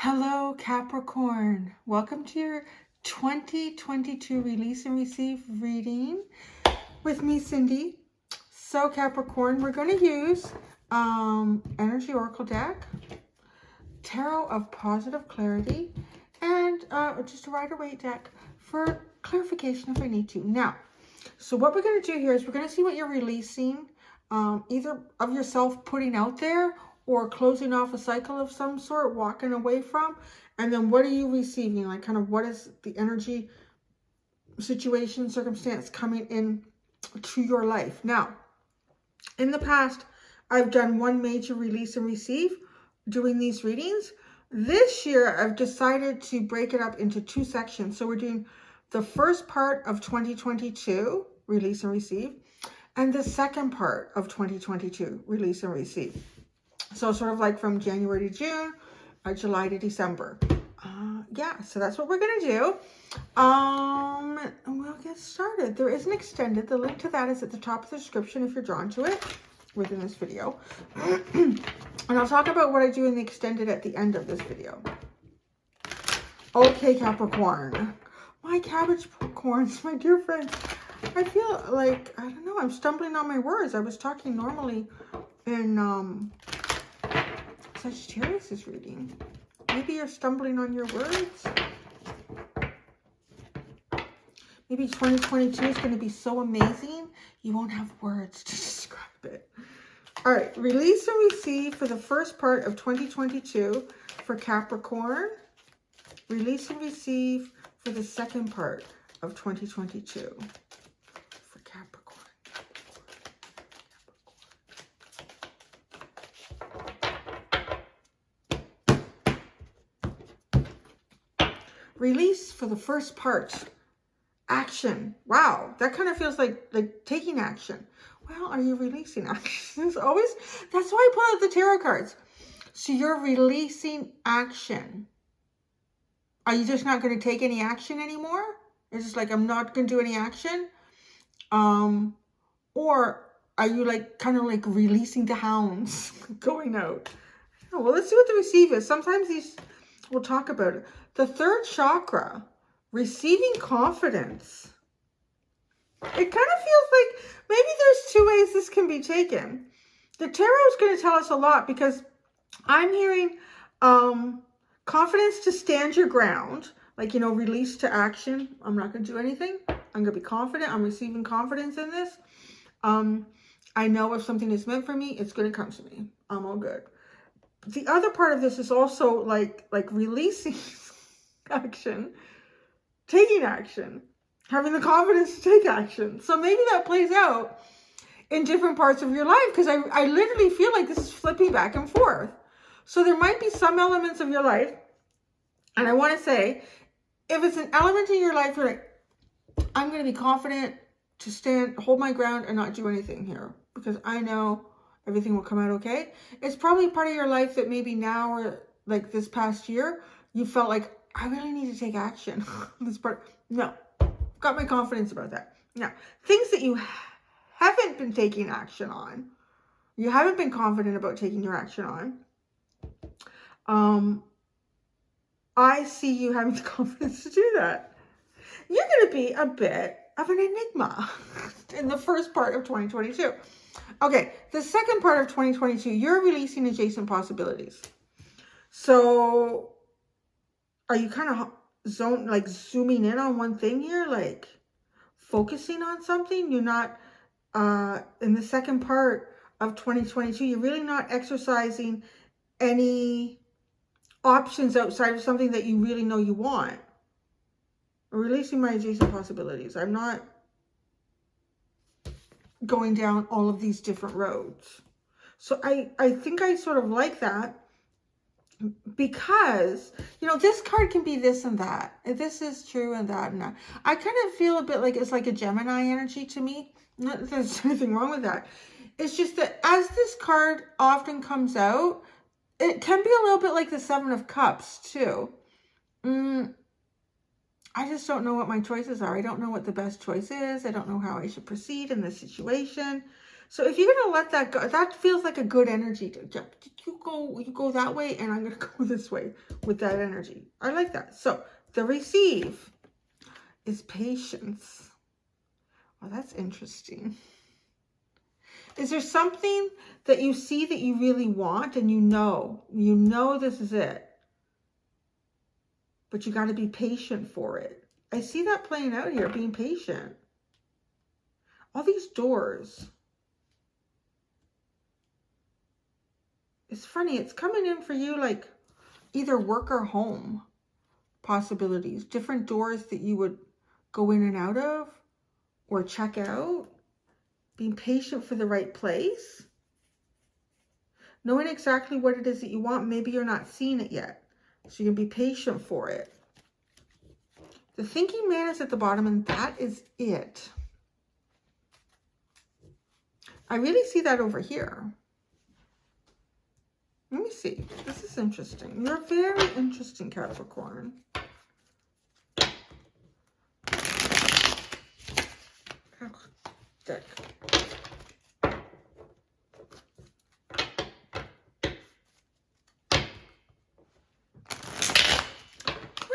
Hello, Capricorn. Welcome to your 2022 Release and Receive reading with me, Cindy. So, Capricorn, we're going to use Energy Oracle deck, Tarot of Positive Clarity, and just a Rider-Waite deck for clarification if I need to. Now, so what we're going to do here is we're going to see what you're releasing, either of yourself putting out there or closing off a cycle of some sort, walking away from, and then what are you receiving? Like kind of what is the energy, situation, circumstance coming in to your life. Now, in the past, I've done one major release and receive doing these readings. This year, I've decided to break it up into two sections. So we're doing the first part of 2022, release and receive, and the second part of 2022, release and receive. So sort of like from January to June, July to December. Yeah, so that's what we're going to do. And we'll get started. There is an extended. The link to that is at the top of the description if you're drawn to it within this video. And I'll talk about what I do in the extended at the end of this video. Okay, Capricorn. My Capricorns, my dear friends. I feel like, I don't know, I'm stumbling on my words. I was talking normally in Sagittarius' reading. Maybe you're stumbling on your words. Maybe 2022 is going to be so amazing, you won't have words to describe it. All right, release and receive for the first part of 2022 for Capricorn. Release and receive for the second part of 2022 for Capricorn. Release for the first part. Action. Wow, that kind of feels like taking action. Well, are you releasing action? It's always, that's why I pull out the tarot cards. So you're releasing action. Are you just not going to take any action anymore? It's just like, I'm not going to do any action. Or are you like kind of like releasing the hounds going out? Oh, well, let's see what the receive is. Sometimes these, we'll talk about it. The third chakra, receiving confidence. It kind of feels like maybe there's two ways this can be taken. The tarot is going to tell us a lot because I'm hearing confidence to stand your ground. Like, you know, release to action. I'm not going to do anything. I'm going to be confident. I'm receiving confidence in this. I know if something is meant for me, it's going to come to me. I'm all good. The other part of this is also like releasing action, taking action, having the confidence to take action. So maybe that plays out in different parts of your life because I literally feel like this is flipping back and forth. So there might be some elements of your life, and I want to say, if it's an element in your life you're like, I'm going to be confident to stand, hold my ground and not do anything here because I know everything will come out okay. It's probably part of your life that maybe now or like this past year, you felt like, I really need to take action. This part, no, got my confidence about that. Now, things that you haven't been taking action on, you haven't been confident about taking your action on, I see you having the confidence to do that. You're going to be a bit of an enigma in the first part of 2022. Okay, the second part of 2022, you're releasing adjacent possibilities. So are you kind of zooming in on one thing here, like focusing on something? You're not, in the second part of 2022, you're really not exercising any options outside of something that you really know you want. I'm releasing my adjacent possibilities. I'm not going down all of these different roads. So I think I sort of like that because, you know, this card can be this and that. This is true and that and that. I kind of feel a bit like it's like a Gemini energy to me. Not that there's anything wrong with that. It's just that as this card often comes out, it can be a little bit like the Seven of Cups too. I just don't know what my choices are. I don't know what the best choice is. I don't know how I should proceed in this situation. So if you're going to let that go, that feels like a good energy. You go that way, and I'm going to go this way with that energy. I like that. So the receive is patience. Oh, that's interesting. Is there something that you see that you really want and you know this is it, but you got to be patient for it? I see that playing out here, being patient. All these doors. It's funny, it's coming in for you like either work or home possibilities, different doors that you would go in and out of or check out, being patient for the right place, knowing exactly what it is that you want. Maybe you're not seeing it yet, so you can be patient for it. The thinking man is at the bottom, and that is it. I really see that over here. Let me see. This is interesting. You're very interesting, Capricorn. Deck. Why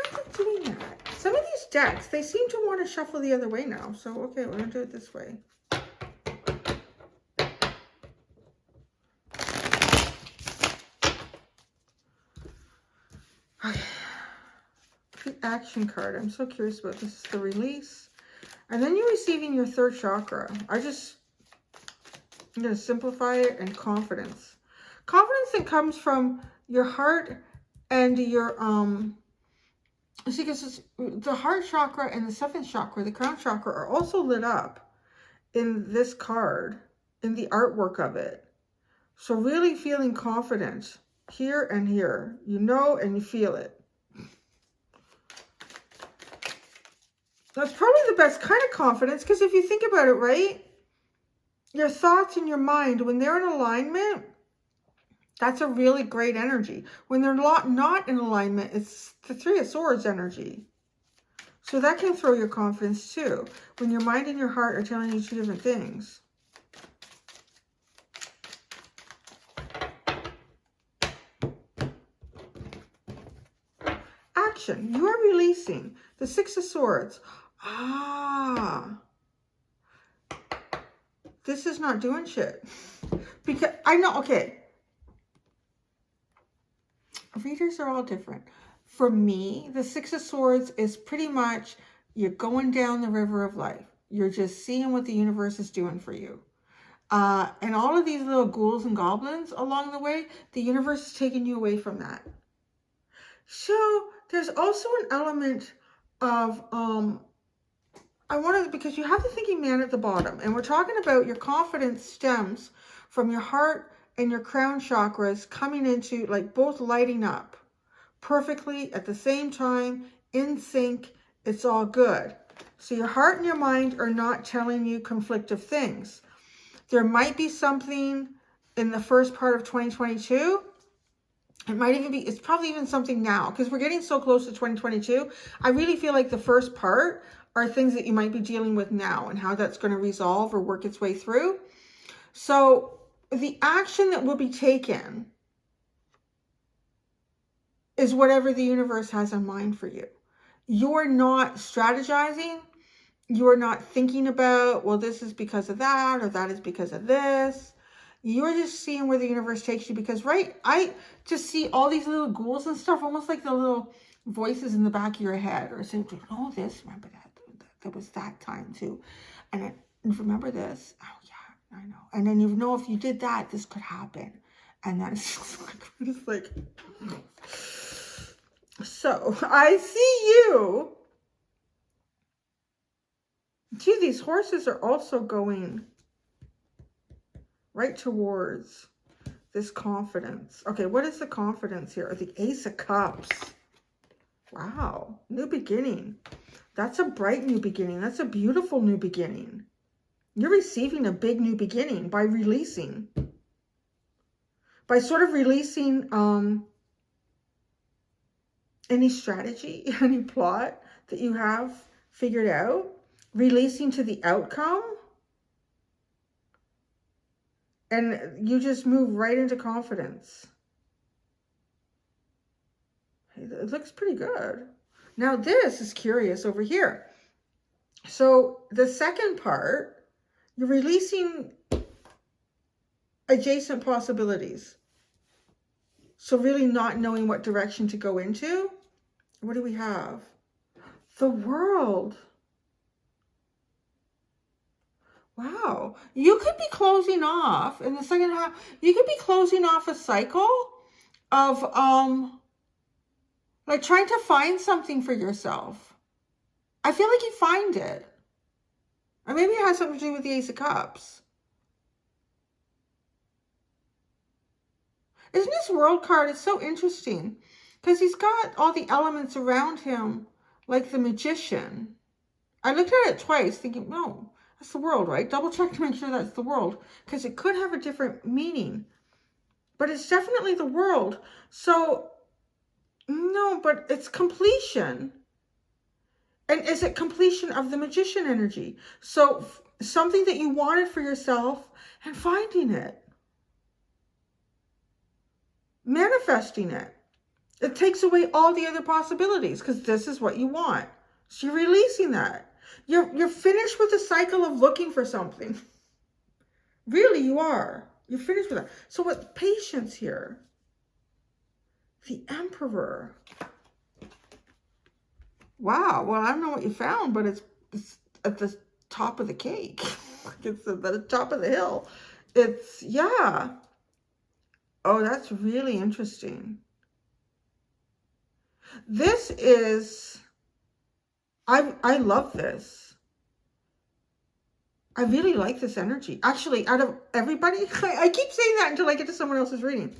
is it doing that? Some of these decks, they seem to want to shuffle the other way now. So, okay, we're going to do it this way. Okay. The action card. I'm so curious about this. Is the release. And then you're receiving your third chakra. I'm going to simplify it, and confidence. Confidence that comes from your heart and your, see, because the heart chakra and the seventh chakra, the crown chakra, are also lit up in this card, in the artwork of it. So really feeling confident here and here. You know and you feel it. That's probably the best kind of confidence, because if you think about it, right? Your thoughts in your mind, when they're in alignment, that's a really great energy. When they're not in alignment, it's the Three of Swords energy. So that can throw your confidence too, when your mind and your heart are telling you two different things. Action. You are releasing the Six of Swords. Ah. This is not doing shit. Because I know, okay. Readers are all different. For me, the Six of Swords is pretty much you're going down the river of life. You're just seeing what the universe is doing for you. And all of these little ghouls and goblins along the way, the universe is taking you away from that. So there's also an element of, because you have the thinking man at the bottom, and we're talking about your confidence stems from your heart and your crown chakras coming into, like, both lighting up perfectly at the same time, in sync. It's all good. So your heart and your mind are not telling you conflictive things. There might be something in the first part of 2022. It might even be, it's probably even something now, because we're getting so close to 2022. I really feel like the first part are things that you might be dealing with now and how that's going to resolve or work its way through. So the action that will be taken is whatever the universe has in mind for you. You're not strategizing. You're not thinking about, well, this is because of that, or that is because of this. You're just seeing where the universe takes you, because, right, I just see all these little ghouls and stuff, almost like the little voices in the back of your head, or saying, oh, this, remember that, there was that time too. And remember this, oh yeah, I know. And then you know, if you did that, this could happen. And then it's just like, so I see you. See, these horses are also going right towards this confidence. Okay, what is the confidence here? The Ace of Cups. Wow, new beginning. That's a bright new beginning. That's a beautiful new beginning. You're receiving a big new beginning by releasing. By sort of releasing any strategy, any plot that you have figured out. Releasing to the outcome. And you just move right into confidence. It looks pretty good. Now this is curious over here. So the second part, you're releasing adjacent possibilities. So really not knowing what direction to go into. What do we have? The World. Wow. You could be closing off in the second half. You could be closing off a cycle of like trying to find something for yourself. I feel like you find it. Or maybe it has something to do with the Ace of Cups. Isn't this World card? It's so interesting because he's got all the elements around him like the Magician. I looked at it twice thinking, no, that's the World, right? Double check to make sure that's the World because it could have a different meaning. But it's definitely the World. So, no, but it's completion. And is it completion of the Magician energy? So something that you wanted for yourself and finding it. Manifesting it. It takes away all the other possibilities because this is what you want. So you're releasing that. You're finished with the cycle of looking for something. Really, you are. You're finished with that. So what patience here? The Emperor. Wow. Well, I don't know what you found, but it's at the top of the cake. It's at the top of the hill. It's, yeah. Oh, that's really interesting. This is, I love this. I really like this energy. Actually, out of everybody, I keep saying that until I get to someone else's reading.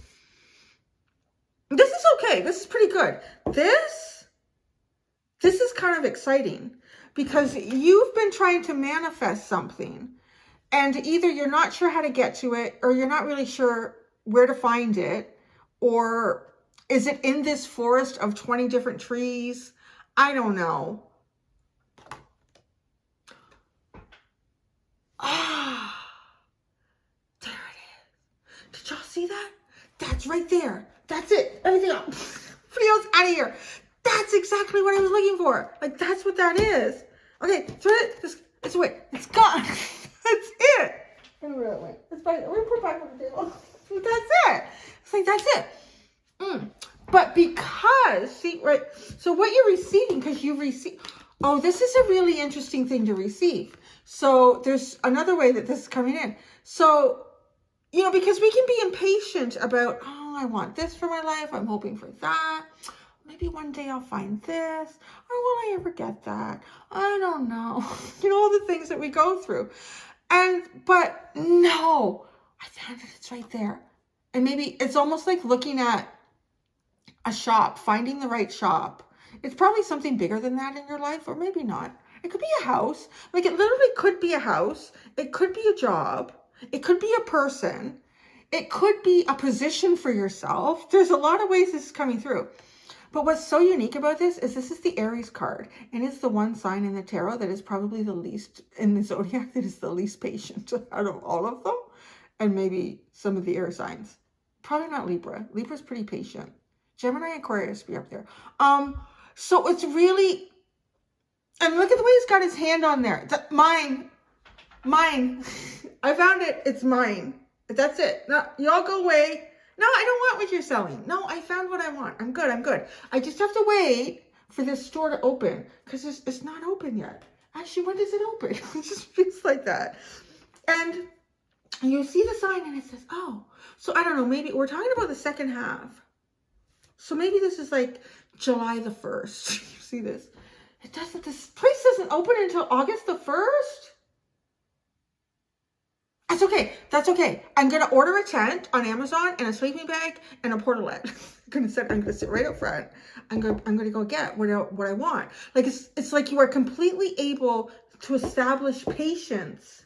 This is okay. This is pretty good. This is kind of exciting because you've been trying to manifest something and either you're not sure how to get to it or you're not really sure where to find it, or is it in this forest of 20 different trees? I don't know. Ah, there it is. Did y'all see that? That's right there. That's it. Everything else. Everything else out of here. That's exactly what I was looking for. Like, that's what that is. Okay, throw it. It's away. It's gone. That's it. I don't know where that went. It's fine. We're going to put it back on the table. That's it. It's like, that's it. But because, see, right, so what you're receiving, because you receive, oh, this is a really interesting thing to receive. So there's another way that this is coming in. So, you know, because we can be impatient about, oh, I want this for my life. I'm hoping for that. Maybe one day I'll find this. Or will I ever get that? I don't know. You know, all the things that we go through. But no, I found it. It's right there. And maybe it's almost like looking at a shop, finding the right shop. It's probably something bigger than that in your life, or maybe not. It could be a house. Like, it literally could be a house. It could be a job. It could be a person. It could be a position for yourself. There's a lot of ways this is coming through. But what's so unique about this is the Aries card. And it's the one sign in the tarot that is probably the least, in the zodiac, that is the least patient out of all of them. And maybe some of the air signs. Probably not Libra. Libra's pretty patient. Gemini, Aquarius be up there. So it's really, and look at the way he's got his hand on there. Mine. I found it. It's mine. That's it. No, y'all go away. No, I don't want what you're selling. No, I found what I want. I'm good. I just have to wait for this store to open because it's not open yet. Actually, when does it open? It just feels like that. And you see the sign and it says, oh, so I don't know, maybe we're talking about the second half. So maybe this is like July the 1st. You see this? This place doesn't open until August the 1st? That's okay. That's okay. I'm going to order a tent on Amazon and a sleeping bag and a portalette. I'm going to sit right up front. I'm going to go get what I want. Like, it's like you are completely able to establish patience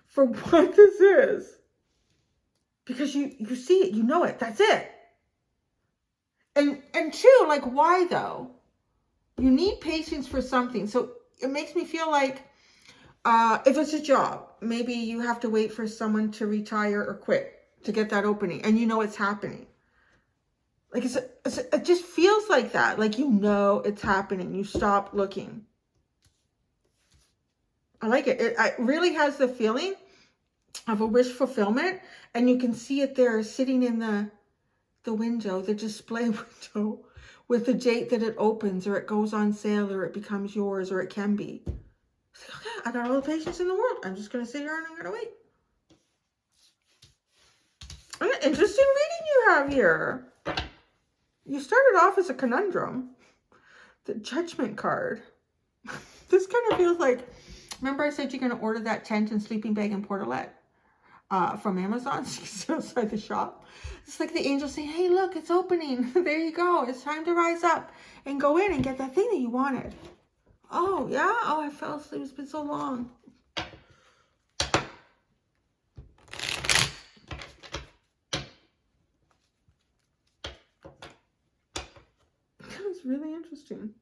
for what this is. Because you see it, you know it. That's it. And two, like, why though? You need patience for something. So it makes me feel like If it's a job, maybe you have to wait for someone to retire or quit to get that opening, and you know it's happening. Like it just feels like that. Like you know it's happening. You stop looking. I like it. It really has the feeling of a wish fulfillment, and you can see it there sitting in the window, the display window, with the date that it opens, or it goes on sale, or it becomes yours, or it can be. So, okay, I got all the patience in the world. I'm just going to sit here and I'm going to wait. An interesting reading you have here. You started off as a conundrum. The Judgment card. This kind of feels like, remember I said you're going to order that tent and sleeping bag and portalette from Amazon? It's outside the shop. It's like the angels saying, hey, look, it's opening. There you go. It's time to rise up and go in and get that thing that you wanted. Oh, yeah? Oh, I fell asleep. It's been so long. That was really interesting.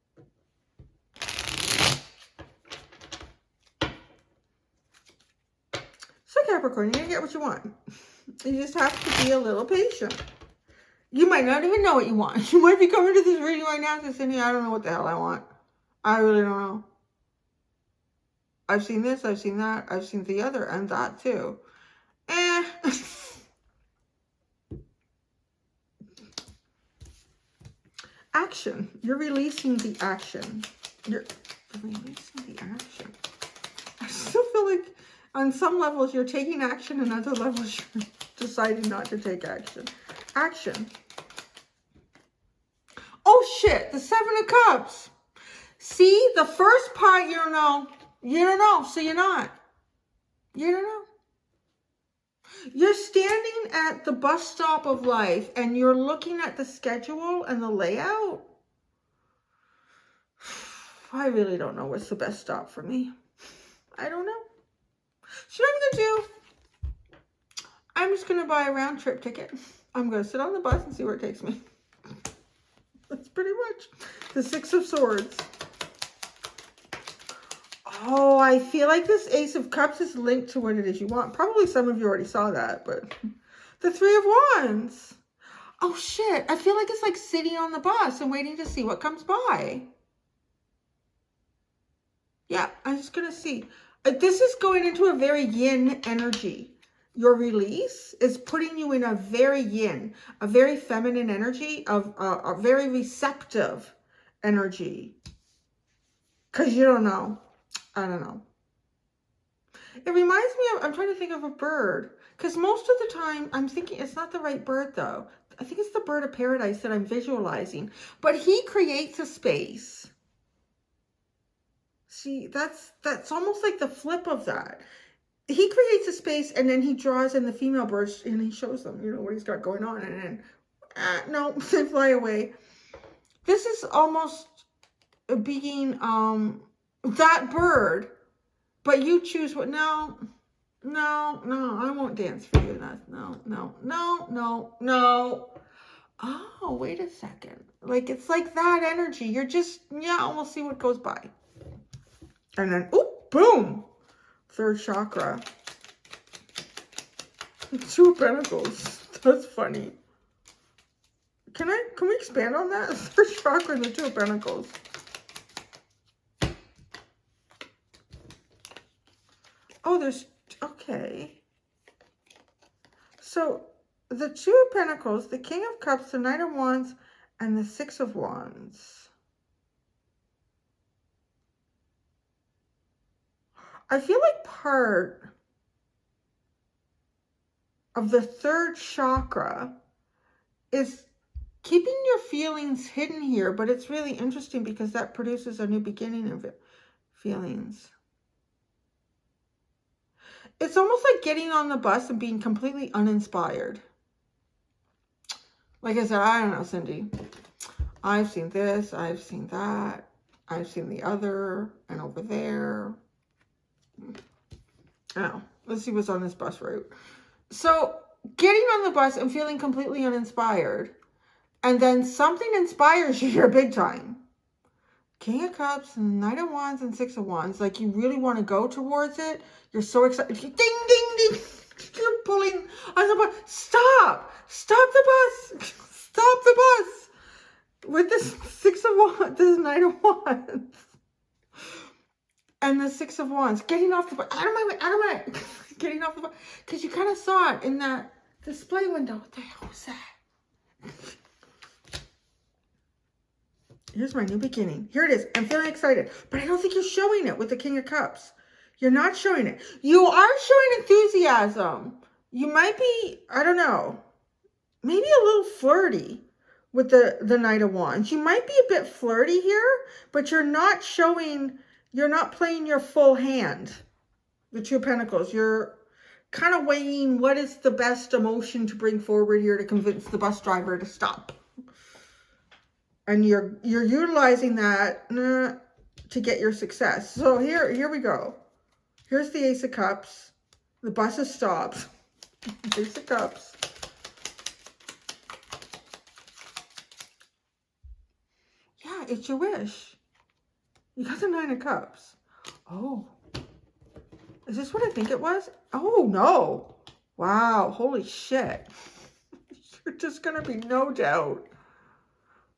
So, Capricorn, you're going to get what you want. You just have to be a little patient. You might not even know what you want. You might be coming to this reading right now and saying, I don't know what the hell I want. I really don't know. I've seen this, I've seen that, I've seen the other, and that too. Action. You're releasing the action. You're releasing the action. I still feel like on some levels you're taking action, and other levels you're deciding not to take action. Action. Oh shit, the Seven of Cups. See, the first part you don't know. You don't know, so you're not. You don't know. You're standing at the bus stop of life and you're looking at the schedule and the layout. I really don't know what's the best stop for me. I don't know. So what I'm going to do, I'm just going to buy a round trip ticket. I'm going to sit on the bus and see where it takes me. That's pretty much the Six of Swords. Oh, I feel like this Ace of Cups is linked to what it is you want. Probably some of you already saw that, but the Three of Wands. Oh, shit. I feel like it's like sitting on the bus and waiting to see what comes by. Yeah, I'm just going to see. This is going into a very yin energy. Your release is putting you in a very yin, a very feminine energy, of a very receptive energy. Because you don't know. I don't know. It reminds me of, I'm trying to think of a bird. Because most of the time, I'm thinking it's not the right bird, though. I think it's the bird of paradise that I'm visualizing. But he creates a space. See, that's almost like the flip of that. He creates a space, and then he draws in the female birds, and he shows them, you know, what he's got going on. And then, no, they fly away. This is almost being, that bird, but you choose what. No, I won't dance for you. No. Oh, wait a second. Like, it's like that energy. You're just, yeah, we'll see what goes by. And then, oop, boom. Third chakra. Two of Pentacles. That's funny. Can we expand on that? Third chakra and the Two of Pentacles. Oh, there's, okay. So, the Two of Pentacles, the King of Cups, the Knight of Wands, and the Six of Wands. I feel like part of the third chakra is keeping your feelings hidden here, but it's really interesting because that produces a new beginning of feelings. It's almost like getting on the bus and being completely uninspired. Like I said, I don't know, Cindy. I've seen this, I've seen that, I've seen the other, and over there. Oh, let's see what's on this bus route. So, getting on the bus and feeling completely uninspired, and then something inspires you here big time. King of Cups and Knight of Wands and Six of Wands. Like you really want to go towards it. You're so excited. Ding, ding, ding. You're pulling on the bus. Stop. Stop the bus. Stop the bus. With this Six of Wands, this Knight of Wands. And the Six of Wands. Getting off the bus. Out of my way. Out of my way. Getting off the bus. Because you kind of saw it in that display window. What the hell was that? Here's my new beginning. Here it is. I'm feeling excited. But I don't think you're showing it with the King of Cups. You're not showing it. You are showing enthusiasm. You might be, I don't know, maybe a little flirty with the Knight of Wands. You might be a bit flirty here, but you're not showing, you're not playing your full hand. The Two of Pentacles. You're kind of weighing what is the best emotion to bring forward here to convince the bus driver to stop. And you're utilizing that to get your success. So here we go. Here's the Ace of Cups. The bus has stopped. Ace of Cups. Yeah, it's your wish. You got the Nine of Cups. Oh. Is this what I think it was? Oh, no. Wow. Holy shit. You're just going to be no doubt.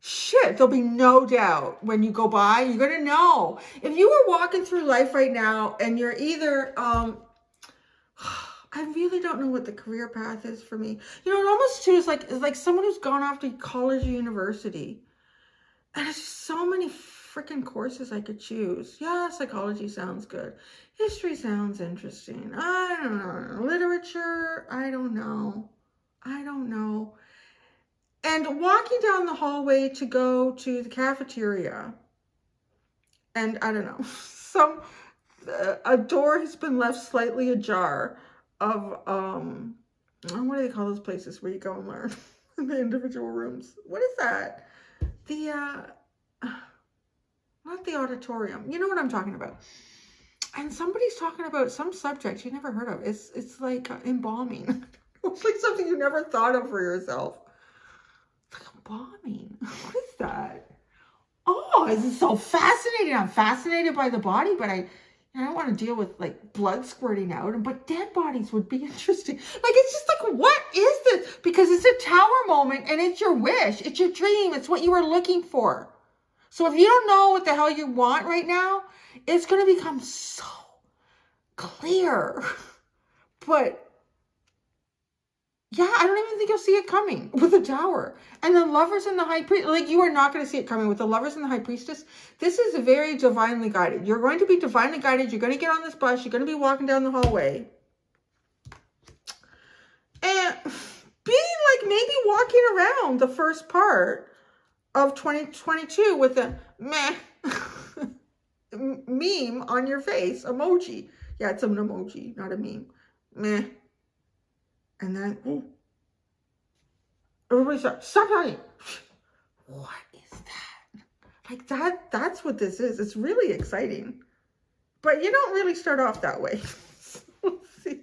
Shit, there'll be no doubt when you go by. You're going to know. If you were walking through life right now and you're either, I really don't know what the career path is for me. You know, it almost too is like someone who's gone off to college or university. And there's just so many freaking courses I could choose. Yeah, psychology sounds good. History sounds interesting. I don't know. Literature, I don't know. I don't know. And walking down the hallway to go to the cafeteria, and I don't know, a door has been left slightly ajar of, what do they call those places where you go and learn in the individual rooms? What is that? Not the auditorium. You know what I'm talking about. And somebody's talking about some subject you never heard of. It's like embalming. It's like something you never thought of for yourself. It's like embalming. What is that? Oh, this is so fascinating. I'm fascinated by the body, but I don't want to deal with like blood squirting out. But dead bodies would be interesting. Like, it's just like, what is this? Because it's a tower moment and it's your wish. It's your dream. It's what you were looking for. So if you don't know what the hell you want right now, it's going to become so clear. But yeah, I don't even think you'll see it coming with the Tower. And the Lovers and the High Priest, like, you are not going to see it coming with the Lovers and the High Priestess. This is very divinely guided. You're going to be divinely guided. You're going to get on this bus. You're going to be walking down the hallway. And being like maybe walking around the first part of 2022 with a meh meme on your face, emoji. Yeah, it's an emoji, not a meme. Meh. And then, ooh, everybody stop talking. What is that? Like that's what this is. It's really exciting. But you don't really start off that way. Let's see.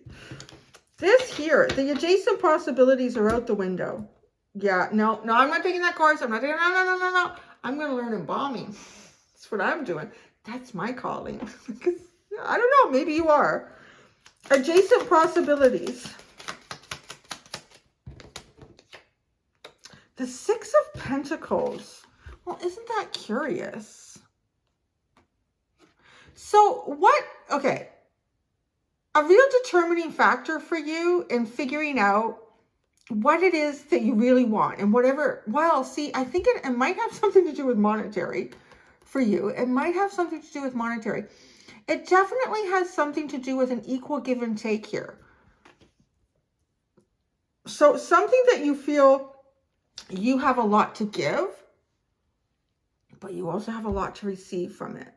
This here, the adjacent possibilities are out the window. Yeah, no, I'm not taking that course. I'm not taking, no. I'm going to learn embalming. That's what I'm doing. That's my calling. I don't know. Maybe you are. Adjacent possibilities. The Six of Pentacles. Well, isn't that curious? So okay. A real determining factor for you in figuring out what it is that you really want and whatever. Well, see, I think it might have something to do with monetary for you. It might have something to do with monetary. It definitely has something to do with an equal give and take here. So something that you feel you have a lot to give, but you also have a lot to receive from it.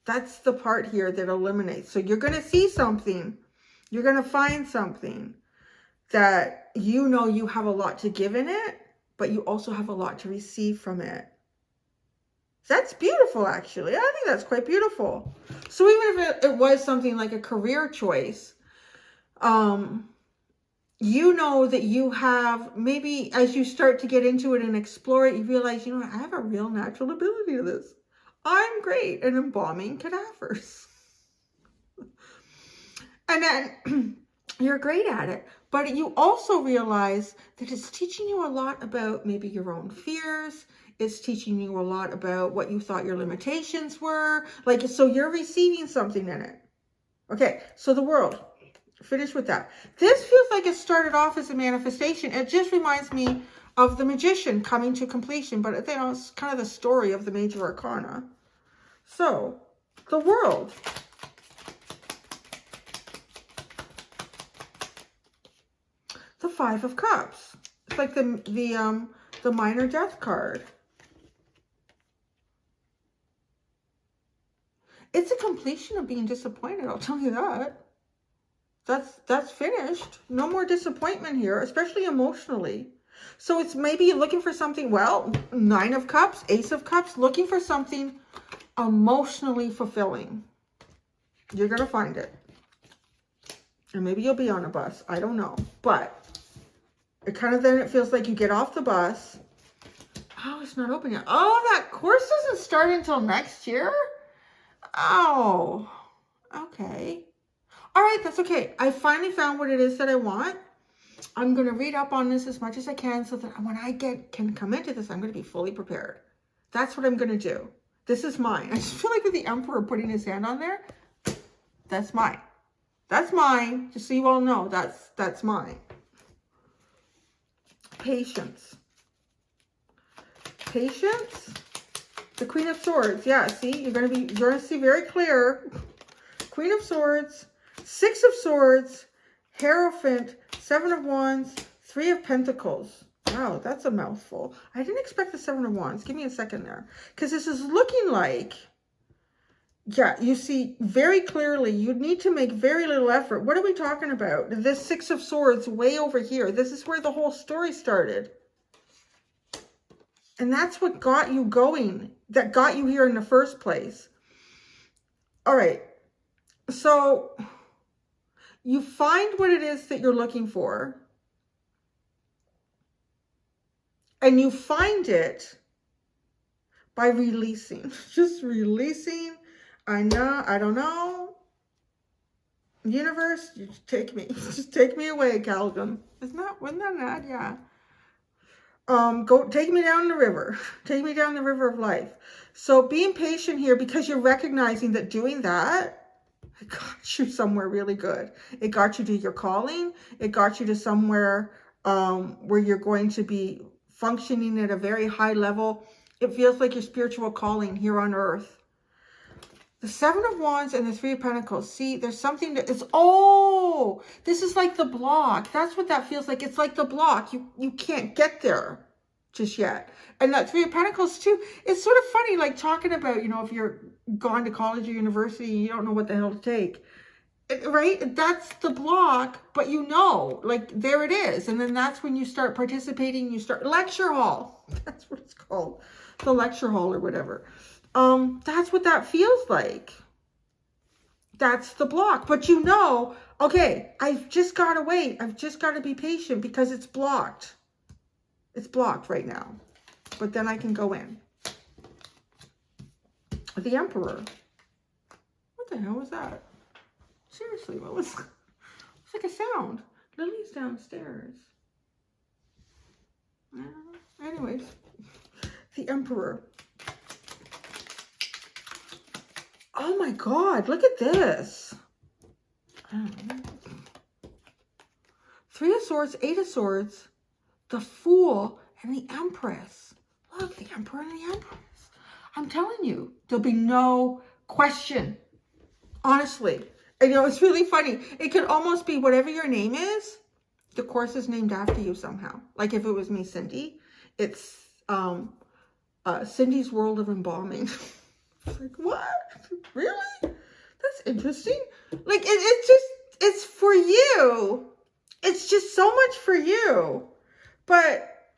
That's the part here that eliminates. So you're going to see something. You're going to find something that you know you have a lot to give in it, but you also have a lot to receive from it. That's beautiful, actually. I think that's quite beautiful. So even if it was something like a career choice, you know that you have, maybe as you start to get into it and explore it, you realize, you know, I have a real natural ability to this. I'm great at embalming cadavers. And then you're great at it. But you also realize that it's teaching you a lot about maybe your own fears. It's teaching you a lot about what you thought your limitations were. Like, so you're receiving something in it. Okay, so the world. Finish with that. This feels like it started off as a manifestation. It just reminds me of the magician coming to completion, but you know, it's kind of the story of the major arcana. So, the world. The Five of Cups. It's like the minor death card. It's a completion of being disappointed, I'll tell you that. That's finished. No more disappointment here, especially emotionally. So it's maybe you're looking for something, well, Nine of Cups, Ace of Cups, looking for something emotionally fulfilling. You're going to find it. And maybe you'll be on a bus. I don't know. But it kind of then it feels like you get off the bus. Oh, it's not open yet. Oh, that course doesn't start until next year? Oh, okay. All right, that's okay. I finally found what it is that I want. I'm going to read up on this as much as I can so that when I can come into this, I'm going to be fully prepared. That's what I'm going to do. This is mine. I just feel like with the Emperor putting his hand on there, that's mine. That's mine. Just so you all know, that's mine. Patience. Patience. The Queen of Swords. Yeah, see, you're going to see very clear. Queen of Swords, Six of Swords, Hierophant, Seven of Wands, Three of Pentacles. Wow, that's a mouthful. I didn't expect the Seven of Wands. Give me a second there. Because this is looking like, yeah, you see very clearly, you need to make very little effort. What are we talking about? This Six of Swords way over here. This is where the whole story started. And that's what got you going, that got you here in the first place. All right. So you find what it is that you're looking for. And you find it by releasing. Just releasing. I don't know. Universe, you take me. Just take me away, Calvin. Wasn't that an ad? Yeah. Go take me down the river. Take me down the river of life. So being patient here because you're recognizing that doing that, it got you somewhere really good. It got you to your calling. It got you to somewhere where you're going to be functioning at a very high level. It feels like your spiritual calling here on earth. The Seven of Wands and the Three of Pentacles. See, there's something that is, oh, this is like the block. That's what that feels like. It's like the block. You can't get there just yet. And that Three of Pentacles too, it's sort of funny, like talking about, you know, if you're gone to college or university, you don't know what the hell to take. Right? That's the block, but you know, like there it is. And then that's when you start participating, you start, lecture hall. That's what it's called. The lecture hall or whatever. That's what that feels like. That's the block. But you know, okay, I've just got to wait. I've just got to be patient because it's blocked. It's blocked right now. But then I can go in. The Emperor. What the hell was that? Seriously, what was... It's like a sound. Lily's downstairs. Anyways. The Emperor. Oh my God, look at this. Three of Swords, Eight of Swords, the Fool, and the Empress. Look, the Emperor and the Empress. I'm telling you, there'll be no question. Honestly. And you know, it's really funny. It could almost be whatever your name is, the course is named after you somehow. Like if it was me, Cindy, it's Cindy's World of Embalming. Like, what? Really? That's interesting. Like, it's for you. It's just so much for you. But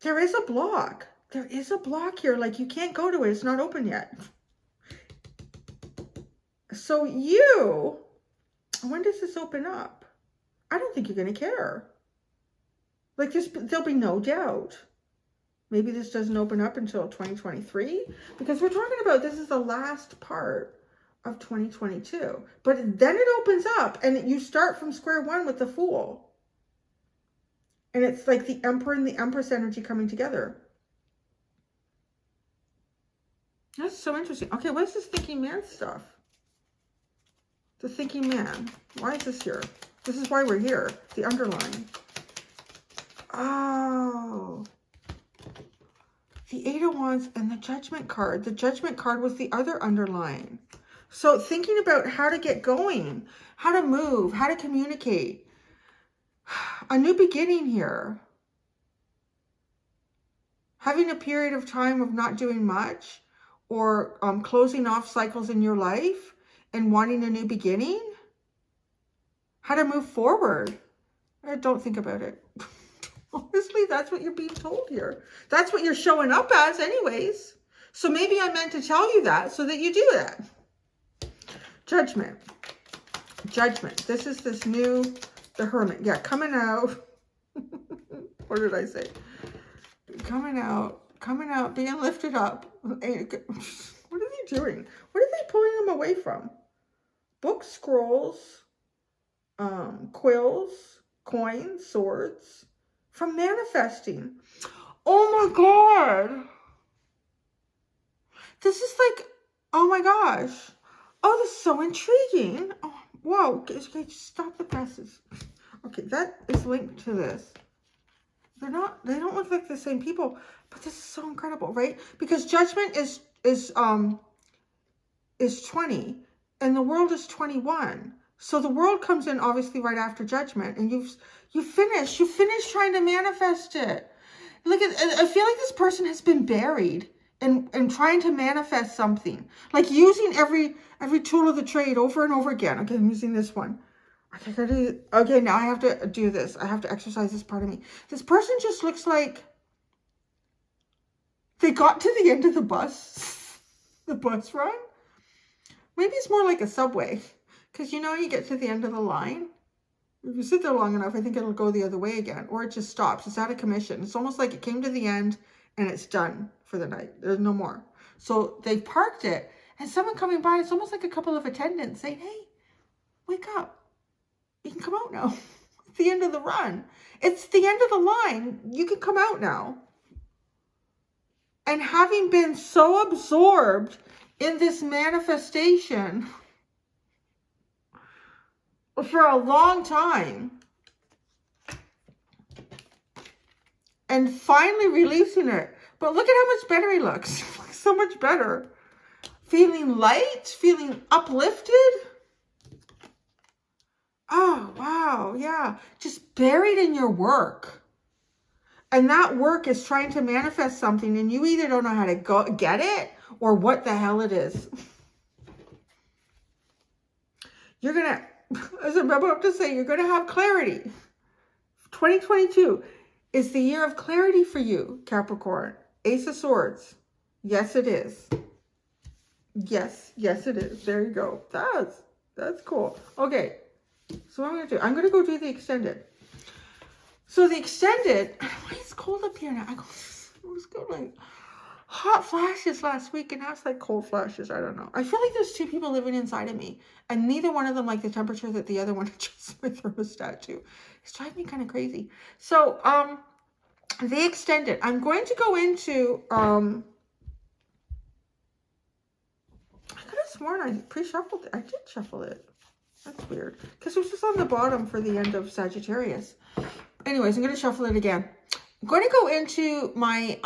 there is a block. There is a block here. Like, you can't go to it. It's not open yet. So you, when does this open up? I don't think you're going to care. Like, there'll be no doubt. Maybe this doesn't open up until 2023, because we're talking about this is the last part of 2022. But then it opens up and you start from square one with the Fool. And it's like the Emperor and the Empress energy coming together. That's so interesting. Okay, what is this thinking man stuff? The thinking man. Why is this here? This is why we're here. The underline. Oh. The Eight of Wands and the Judgment card. The Judgment card was the other underline. So thinking about how to get going, how to move, how to communicate. A new beginning here. Having a period of time of not doing much, or closing off cycles in your life and wanting a new beginning. How to move forward. Don't think about it. Honestly, that's what you're being told here. That's what you're showing up as anyways. So maybe I meant to tell you that so that you do that. Judgment. Judgment. This is this new, the Hermit. Yeah, coming out. What did I say? Coming out, being lifted up. What are they doing? What are they pulling them away from? Books, scrolls, quills, coins, swords. From manifesting. Oh my God. This is like, oh my gosh. Oh, this is so intriguing. Oh, whoa. Okay, stop the presses. Okay, that is linked to this. They don't look like the same people, but this is so incredible, right? Because Judgment is 20 and the World is 21. So the World comes in obviously right after Judgment, and you finish trying to manifest it. Look at, I feel like this person has been buried in trying to manifest something, like using every tool of the trade over and over again. Okay, I'm using this one. Okay, now I have to do this. I have to exercise this part of me. This person just looks like they got to the end of the bus run. Maybe it's more like a subway. Because you know, you get to the end of the line. If you sit there long enough, I think it'll go the other way again. Or it just stops. It's out of commission. It's almost like it came to the end and it's done for the night. There's no more. So they parked it. And someone coming by, it's almost like a couple of attendants saying, hey, wake up. You can come out now. It's the end of the run. It's the end of the line. You can come out now. And having been so absorbed in this manifestation for a long time, and finally releasing it. But look at how much better he looks. So much better. Feeling light, feeling uplifted. Oh, wow. Yeah. Just buried in your work. And that work is trying to manifest something, and you either don't know how to go get it or what the hell it is. You're going to, as I'm about to say, you're going to have clarity. 2022 is the year of clarity for you, Capricorn. Ace of Swords. Yes, it is. Yes, it is. There you go. That's cool. Okay. So what I'm going to do, I'm going to go do the extended. So the extended, why is it cold up here now? I was going like hot flashes last week, and now it's like cold flashes. I don't know. I feel like there's two people living inside of me, and neither one of them like the temperature that the other one adjusts my thermostat to. It's driving me kind of crazy. So the extended, I'm going to go into, I could have sworn I pre-shuffled it. I did shuffle it. That's weird, because it was just on the bottom for the end of Sagittarius. Anyways, I'm going to shuffle it again. I'm going to go into my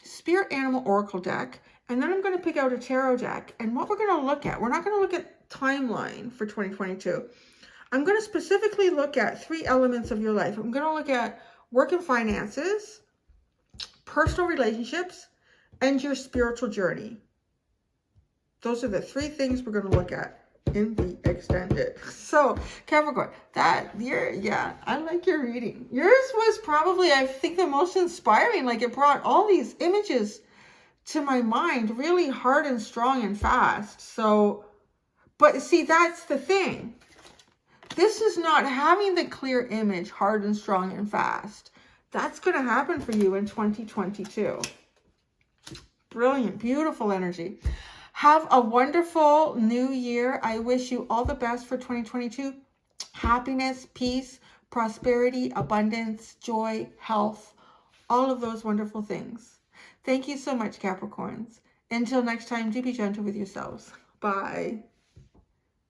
Spirit Animal Oracle deck, and then I'm going to pick out a tarot deck. And what we're going to look at, we're not going to look at timeline for 2022. I'm going to specifically look at 3 elements of your life. I'm going to look at work and finances, personal relationships, and your spiritual journey. Those are the 3 things we're going to look at in the extended. So Capricorn, I like your reading. Yours was probably, I think, the most inspiring. Like, it brought all these images to my mind really hard and strong and fast. So, but see, that's the thing. This is not having the clear image hard and strong and fast. That's going to happen for you in 2022. Brilliant, beautiful energy. Have a wonderful new year. I wish you all the best for 2022. Happiness, peace, prosperity, abundance, joy, health, all of those wonderful things. Thank you so much, Capricorns. Until next time, do be gentle with yourselves. Bye.